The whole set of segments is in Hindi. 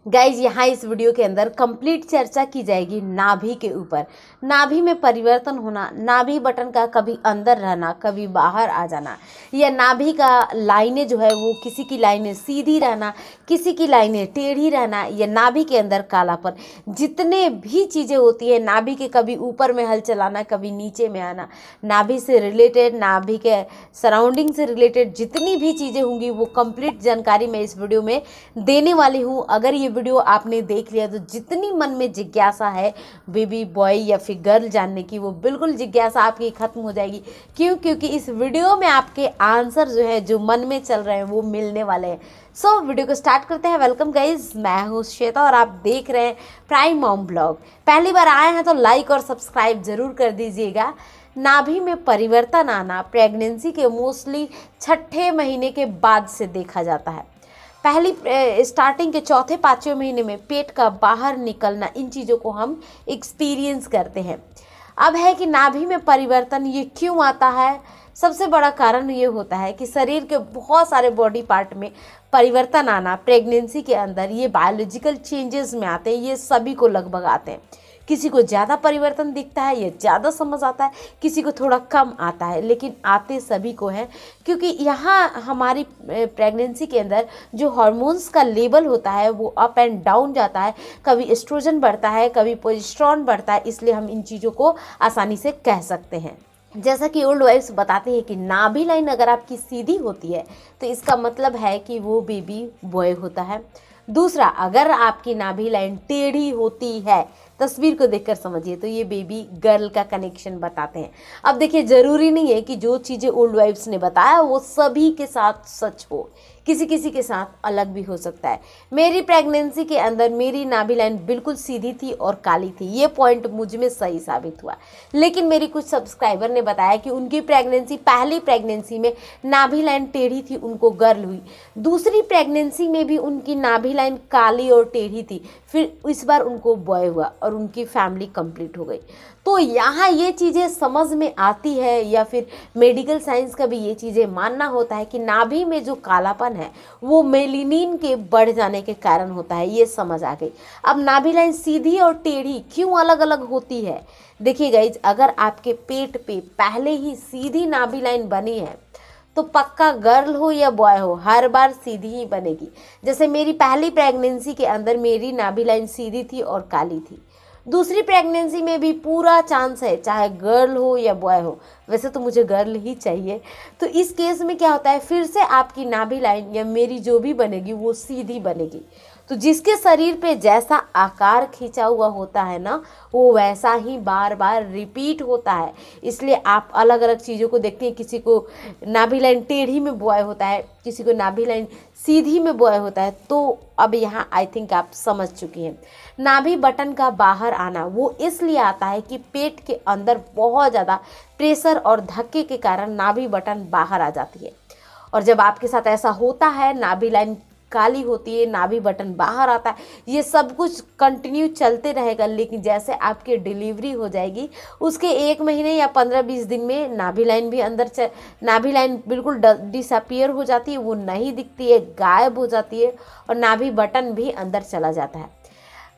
गाइज यहाँ इस वीडियो के अंदर कंप्लीट चर्चा की जाएगी नाभि के ऊपर। नाभि में परिवर्तन होना, नाभि बटन का कभी अंदर रहना कभी बाहर आ जाना, या नाभि का लाइनें जो है वो किसी की लाइनें सीधी रहना, किसी की लाइनें टेढ़ी रहना, या नाभि के अंदर कालापन, जितने भी चीज़ें होती है नाभि के कभी ऊपर में हल चलाना कभी नीचे में आना, नाभि से रिलेटेड, नाभि के सराउंडिंग से रिलेटेड जितनी भी चीज़ें होंगी वो कंप्लीट जानकारी मैं इस वीडियो में देने वाली हूँ। अगर ये वीडियो आपने देख लिया तो जितनी मन में जिज्ञासा है बेबी बॉय या फिर गर्ल जानने की, वो बिल्कुल जिज्ञासा आपकी खत्म हो जाएगी। क्योंकि इस वीडियो में आपके आंसर जो है जो मन में चल रहे हैं वो मिलने वाले हैं। सो वीडियो को स्टार्ट करते हैं। वेलकम गाइज, मैं हूँ श्वेता और आप देख रहे हैं प्राइम मॉम ब्लॉग। पहली बार आए हैं तो लाइक और सब्सक्राइब जरूर कर दीजिएगा। नाभि में परिवर्तन आना प्रेगनेंसी के मोस्टली छठे महीने के बाद से देखा जाता है। पहली स्टार्टिंग के चौथे पाँचवें महीने में पेट का बाहर निकलना, इन चीज़ों को हम एक्सपीरियंस करते हैं। अब है कि नाभि में परिवर्तन ये क्यों आता है। सबसे बड़ा कारण ये होता है कि शरीर के बहुत सारे बॉडी पार्ट में परिवर्तन आना प्रेगनेंसी के अंदर, ये बायोलॉजिकल चेंजेस में आते हैं। ये सभी को लगभग आते हैं। किसी को ज़्यादा परिवर्तन दिखता है, ये ज़्यादा समझ आता है, किसी को थोड़ा कम आता है, लेकिन आते सभी को हैं। क्योंकि यहाँ हमारी प्रेगनेंसी के अंदर जो हार्मोन्स का लेवल होता है वो अप एंड डाउन जाता है। कभी एस्ट्रोजन बढ़ता है, कभी प्रोजेस्टेरॉन बढ़ता है, इसलिए हम इन चीज़ों को आसानी से कह सकते हैं। जैसा कि ओल्ड वाइफ्स बताती है कि नाभि लाइन अगर आपकी सीधी होती है तो इसका मतलब है कि वो बेबी बॉय होता है। दूसरा, अगर आपकी नाभि लाइन टेढ़ी होती है, तस्वीर को देखकर समझिए, तो ये बेबी गर्ल का कनेक्शन बताते हैं। अब देखिए, ज़रूरी नहीं है कि जो चीज़ें ओल्ड वाइफ्स ने बताया वो सभी के साथ सच हो, किसी किसी के साथ अलग भी हो सकता है। मेरी प्रेगनेंसी के अंदर मेरी नाभि लाइन बिल्कुल सीधी थी और काली थी, ये पॉइंट मुझ में सही साबित हुआ। लेकिन मेरी कुछ सब्सक्राइबर ने बताया कि उनकी प्रेगनेंसी, पहली प्रेगनेंसी में नाभि लाइन टेढ़ी थी, उनको गर्ल हुई। दूसरी प्रेगनेंसी में भी उनकी नाभि लाइन काली और टेढ़ी थी, फिर इस बार उनको बॉय हुआ और उनकी फैमिली कंप्लीट हो गई। तो यहाँ ये चीज़ें समझ में आती है, या फिर मेडिकल साइंस का भी ये चीज़ें मानना होता है कि नाभि में जो कालापन है वो मेलेनिन के बढ़ जाने के कारण होता है। ये समझ आ गई। अब नाभि लाइन सीधी और टेढ़ी क्यों अलग अलग होती है। देखिए गाइज, अगर आपके पेट पे पहले ही सीधी नाभि लाइन बनी है तो पक्का गर्ल हो या बॉय हो, हर बार सीधी ही बनेगी। जैसे मेरी पहली प्रेगनेंसी के अंदर मेरी नाभि लाइन सीधी थी और काली थी। दूसरी प्रेगनेंसी में भी पूरा चांस है, चाहे गर्ल हो या बॉय हो। वैसे तो मुझे गर्ल ही चाहिए। तो इस केस में क्या होता है, फिर से आपकी नाभि लाइन या मेरी जो भी बनेगी वो सीधी बनेगी। तो जिसके शरीर पे जैसा आकार खींचा हुआ होता है ना, वो वैसा ही बार बार रिपीट होता है। इसलिए आप अलग अलग चीज़ों को देखते हैं। किसी को नाभि लाइन टेढ़ी में बॉय होता है, किसी को नाभि लाइन सीधी में बॉय होता है। तो अब यहाँ आई थिंक आप समझ चुकी हैं। नाभि बटन का बाहर आना वो इसलिए आता है कि पेट के अंदर बहुत ज़्यादा प्रेशर और धक्के के कारण नाभि बटन बाहर आ जाती है। और जब आपके साथ ऐसा होता है, नाभि लाइन काली होती है, नाभि बटन बाहर आता है, ये सब कुछ कंटिन्यू चलते रहेगा। लेकिन जैसे आपकी डिलीवरी हो जाएगी उसके 1 महीने या 15-20 दिन में नाभि लाइन भी नाभि लाइन बिल्कुल डिसअपियर हो जाती है, वो नहीं दिखती है, गायब हो जाती है, और नाभि बटन भी अंदर चला जाता है।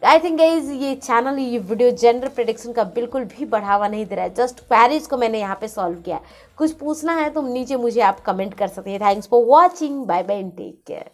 आई थिंक गाइज ये चैनल, ये वीडियो जेंडर प्रेडिक्शन का बिल्कुल भी बढ़ावा नहीं दे रहा है। जस्ट क्वेरीज को मैंने यहाँ पे सॉल्व किया। कुछ पूछना है तो नीचे मुझे आप कमेंट कर सकते हैं। Thanks for watching, bye bye and take care.